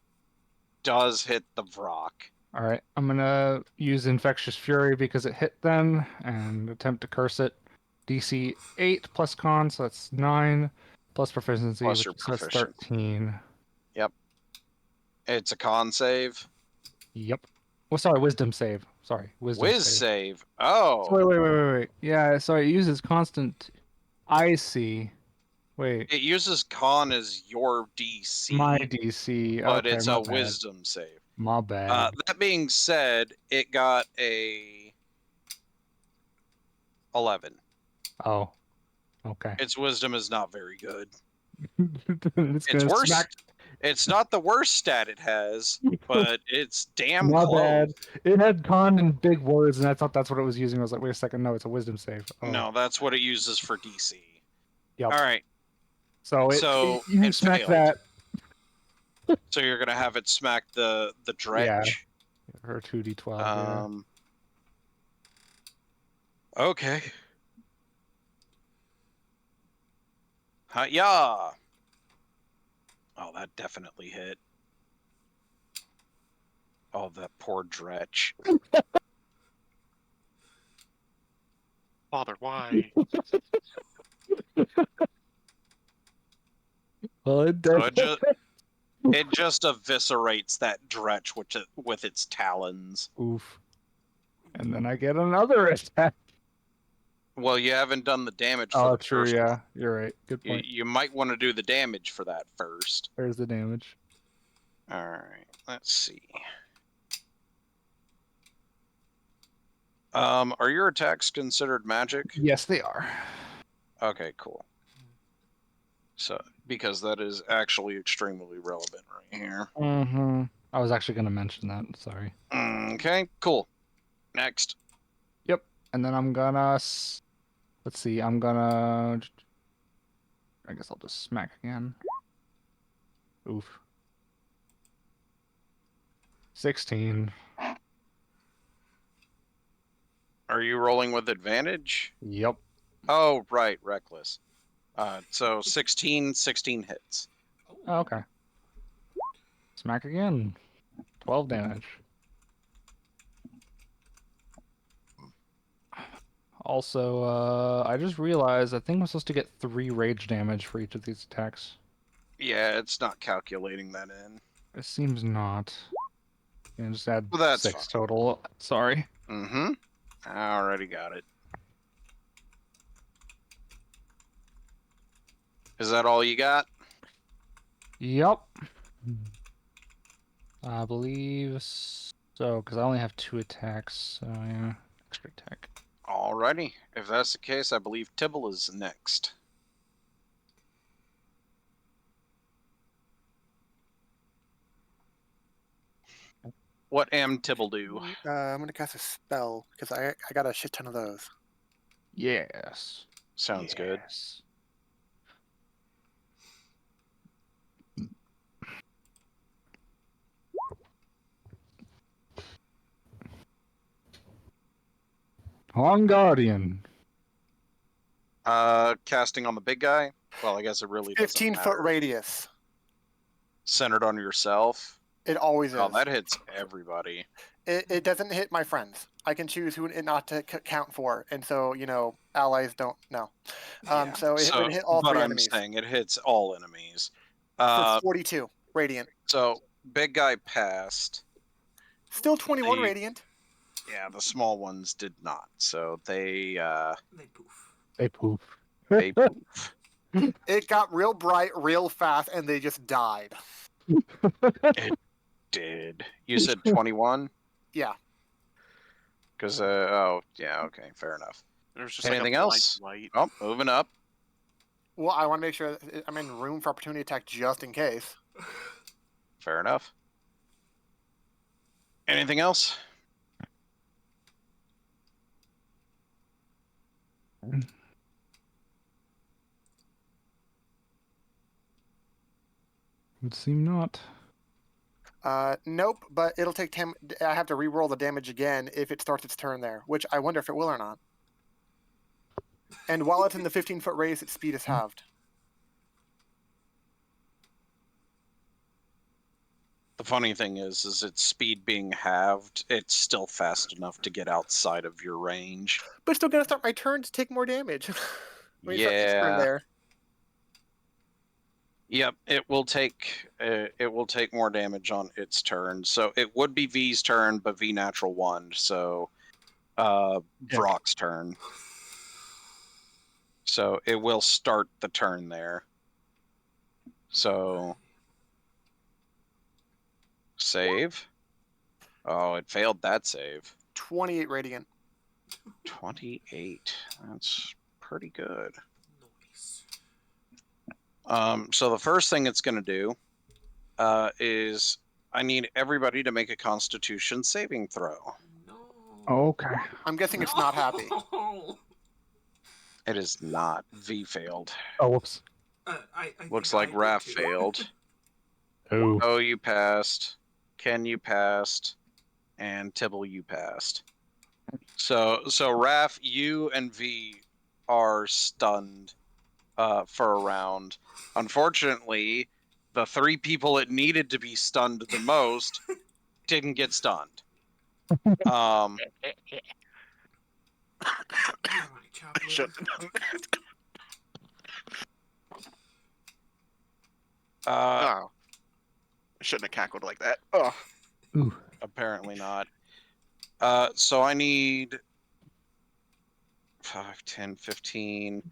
does hit the Vrock. All right, I'm gonna use Infectious Fury because it hit them and attempt to curse it. DC 8 plus con, so that's 9 plus proficiency, Plus your so that's proficiency. 13. Yep. It's a con save. Yep. Oh, sorry, Wisdom save. Sorry, Wisdom Whiz save. save. Oh. So wait. Yeah, sorry, it uses constant. I see. Wait, It uses con as your DC, my DC. but Okay, it's my a bad. wisdom save. My bad. That being said, it got a 11. Oh, okay. Its wisdom is not very good. It's It's gonna worse. smack. It's not the worst stat it has, but it's damn My close. bad. It had con in big words, and I thought that's what it was using. I was like, wait a second, no, it's a wisdom save. Oh, No, that's what it uses for DC. yep. All right, So so you it smack failed. that. So you're gonna have it smack the Yeah. dretch. Or 2d12. Yeah. Okay. Yeah. Oh, that definitely hit. Oh, that poor dretch. Father, why? Well, it So did. it just eviscerates that dretch with its talons. Oof. And then I get another attack. Well, you haven't done the damage for Oh, the true. first Yeah, one. you're right. Good point. You might want to do the damage for that first. There's the damage. All right, let's see. Are your attacks considered magic? Yes, they are. Okay, cool. So, because that is actually extremely relevant right here. Mm-hmm. I was actually going to mention that. Sorry. Okay, cool. Next. Yep. And then I'm gonna. Let's see. I'm gonna. I guess I'll just smack again. Oof. 16. Are you rolling with advantage? Yep. Oh, right, reckless. So 16 hits. Oh, okay. Smack again. 12 damage. Also, I just realized I think I'm supposed to get 3 rage damage for each of these attacks. Yeah, it's not calculating that in. It seems not. And just add Well, that's 6 fine. total. Sorry. Mm-hmm. I already got it. Is that all you got? Yep. I believe so, because I only have 2 attacks. So, yeah. Extra attack. Alrighty. If that's the case, I believe Tibble is next. What am Tibble do? I'm gonna cast a spell because I got a shit ton of those. Yes. Sounds good. Yes. On Guardian. Casting on the big guy? Well, I guess it really doesn't 15-foot matter. radius. Centered on yourself? It always Oh, is. that hits everybody. It doesn't hit my friends. I can choose who it not to count for, and so allies don't know. Yeah. So it would hit all but 3 I'm enemies saying it hits all enemies. for 42 radiant. So big guy passed. Still 21 The- radiant. Yeah, the small ones did not. So they They poof. They poof. they poof. It got real bright, real fast, and they just died. Did. You said 21? Yeah. Because oh yeah, okay, fair enough. There's just Anything like a blind else? light. Oh, moving up. Well, I want to make sure I'm in room for opportunity attack just in case. Fair enough. Anything else? Would seem not. Nope, but it'll take 10. I have to re-roll the damage again if it starts its turn there, which I wonder if it will or not. And while it's in the 15-foot radius, its speed is halved. The funny thing is its speed being halved, it's still fast enough to get outside of your range. But it's still gonna start my turn to take more damage. When it starts its turn Yeah. there. Yep, it will take more damage on its turn. So it would be V's turn, but V natural 1. So Vrock's turn. So it will start the turn there. So save. Oh, it failed that save. 28 radiant. 28. That's pretty good. Nice. So the first thing it's going to do is I need everybody to make a Constitution saving throw. No. Okay. I'm guessing it's not happy. No. It is not. V failed. Oh, whoops. I Looks think like I did Raph too. failed. Oh. Oh, you passed. Ken, you passed. And Tibble, you passed. So Raph, you and V are stunned for a round. Unfortunately, the 3 people it needed to be stunned the most didn't get stunned. Am I chopped liver? Shouldn't have done that. Oh, I shouldn't have cackled like that. Oh, Ooh. Apparently not. So I need 5, 10, 15.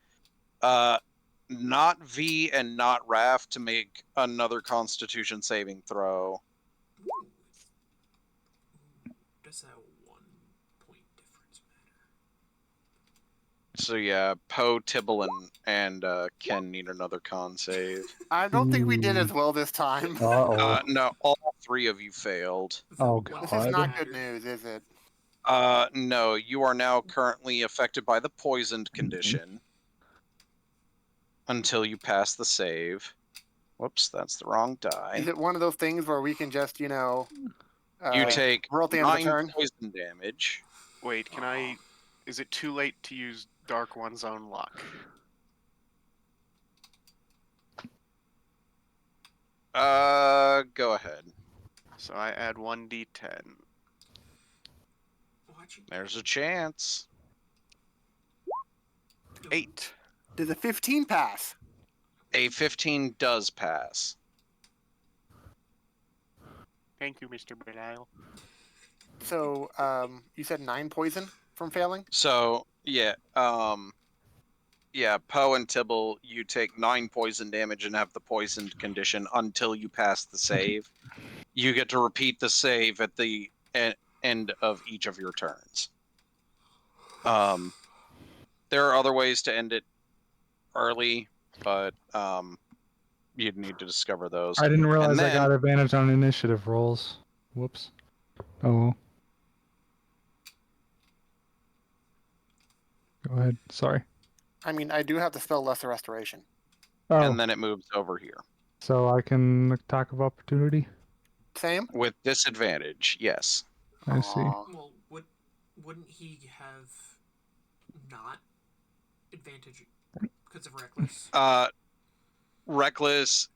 Not V and not Raph to make another Constitution saving throw. Ooh. Does that 1 point difference matter? So yeah, Poe, Tibble, and Ken need another con save. I don't think we did as well this time. Uh-oh. No, all 3 of you failed. Oh, This God. is not good news, is it? No, you are now currently affected by the poisoned condition until you pass the save. Whoops, that's the wrong die. Is it one of those things where we can just, You roll take at the end of the 9 turn? poison damage. wait, can I? Is it too late to use Dark One's own luck? Go ahead. So I add 1d10. Watch it. There's a chance. 8. Does a 15 pass? A 15 does pass. Thank you, Mr. Belial. So, you said 9 poison from failing? So yeah, Poe and Tibble, you take 9 poison damage and have the poisoned condition until you pass the save. You get to repeat the save at the end of each of your turns. There are other ways to end it early, but you'd need to discover those. I didn't realize And I then- got advantage on initiative rolls. Whoops. Oh, well. Go ahead. Sorry. I mean, I do have the spell Lesser Restoration. Oh, And then it moves over here. so I can attack of opportunity? Same? With disadvantage, yes. I see. Aw. Well, wouldn't he have not advantage because of reckless? Reckless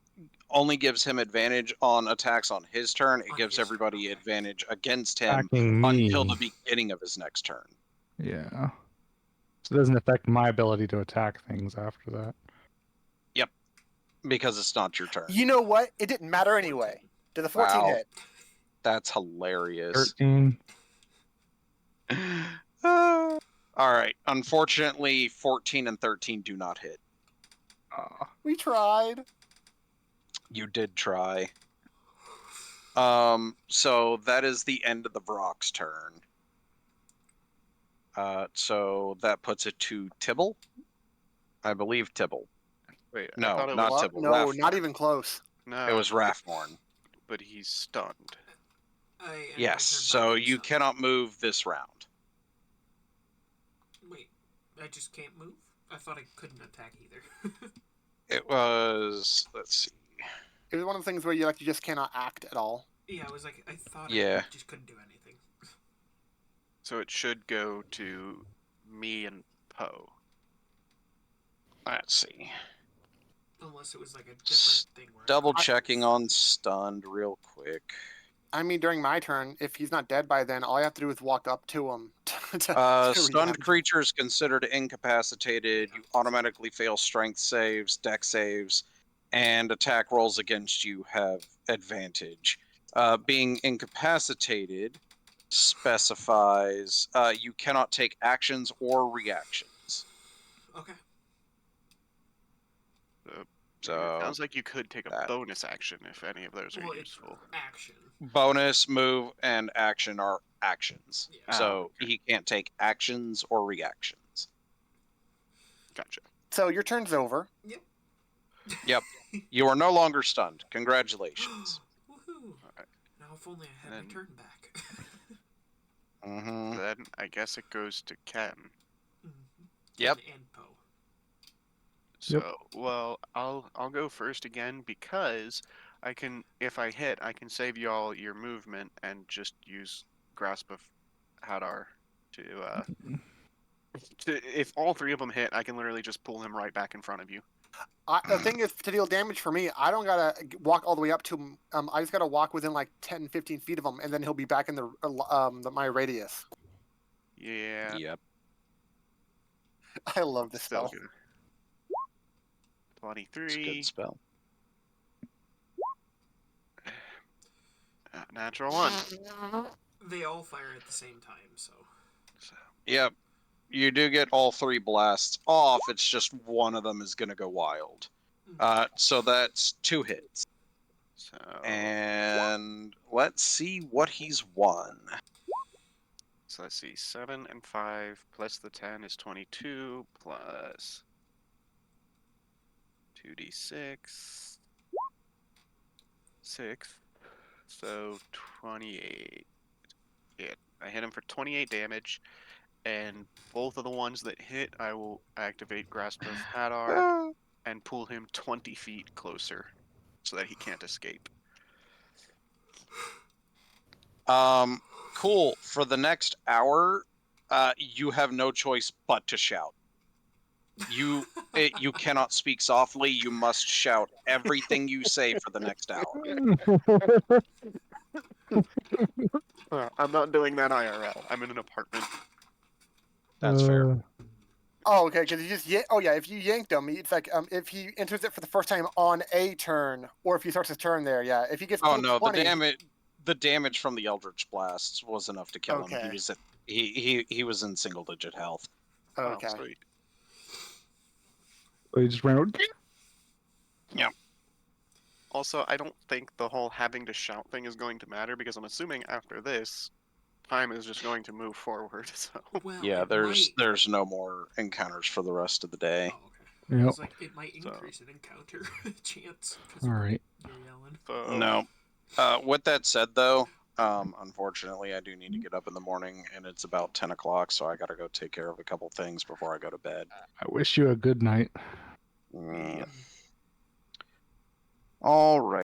only gives him advantage on attacks on his turn. It On gives his turn, everybody okay. advantage against him Attacking me. until the beginning of his next turn. Yeah. So it doesn't affect my ability to attack things after that. Because it's not your turn. You know what? It didn't matter anyway. Did the 14 Wow. hit? That's hilarious. 13. All right. Unfortunately, 14 and 13 do not hit. We tried. You did try. So that is the end of the Vrock's turn. So that puts it to Tibble. I believe Tibble. Wait, I No, thought it not was. Tibble. No, Rathmorn. not even close. No, It was Rathmorn. but he's stunned. I end my Yes. turn by So being you stunned. cannot move this round. Wait, I just can't move? I thought I couldn't attack either. It was. Let's see. It was one of the things where you just cannot act at all. Yeah, I was like, I thought Yeah. I just couldn't do anything. So it should go to me and Poe. Let's see. Unless it was like a S- different thing where Double I checking on stunned real quick. I mean, during my turn, if he's not dead by then, all I have to do is walk up to him. to Stunned react. creatures considered incapacitated. You automatically fail strength saves, dex saves, and attack rolls against you have advantage. Being incapacitated specifies you cannot take actions or reactions. Okay. So Sounds like you could take a that- bonus action if any of those are Well, it's useful. action. bonus, move, and action are actions. Yeah. Ah, So okay. he can't take actions or reactions. Gotcha. So your turn's over. Yep. You are no longer stunned. Congratulations. Woohoo! Alright. If only I had And my turn back. Mm-hmm. then I guess it goes to Ken. Yep. And Poe. So, well, I'll go first again because I can, if I hit, I can save y'all your movement and just use Grasp of Hadar to if all three of them hit, I can literally just pull him right back in front of you. The thing is, to deal damage for me, I don't gotta walk all the way up to him. I just gotta walk within like 10, 15 feet of him, and then he'll be back in my radius. Yeah, Yep. I love this still spell. good. It's a 23, good spell. natural 1. They all fire at the same time, so. So, Yep. You do get all 3 blasts off. It's just one of them is going to go wild. So that's 2 hits. so And let's see what he's won. So let's see, 7 and 5 plus the 10 is 22 plus 2d6. 6. So 28. Yeah, I hit him for 28 damage, and both of the ones that hit, I will activate Grasp of Hadar and pull him 20 feet closer so that he can't escape. Cool. For the next hour, you have no choice but to shout. You cannot speak softly. You must shout everything you say for the next hour. I'm not doing that IRL. I'm in an apartment. That's fair. Oh, okay, because you just oh yeah, if you yanked him, it's like if he enters it for the first time on a turn, or if he starts his turn there, yeah. If he gets Oh pulled no, 20, the damage from the Eldritch blasts was enough to kill him. He okay, was at he was in single digit health. Oh, okay. sweet. So he just ran out. Yep. Also, I don't think the whole having to shout thing is going to matter because I'm assuming after this, time is just going to move forward. So Well, Yeah, it there's might... no more encounters for the rest of the day. Oh, okay. Yep. It's like it might increase an encounter chance because All right. you're yelling. No. With that said, though, unfortunately, I do need to get up in the morning, and it's about 10 o'clock, so I gotta go take care of a couple things before I go to bed. I wish you a good night. Mm. Yep. All right.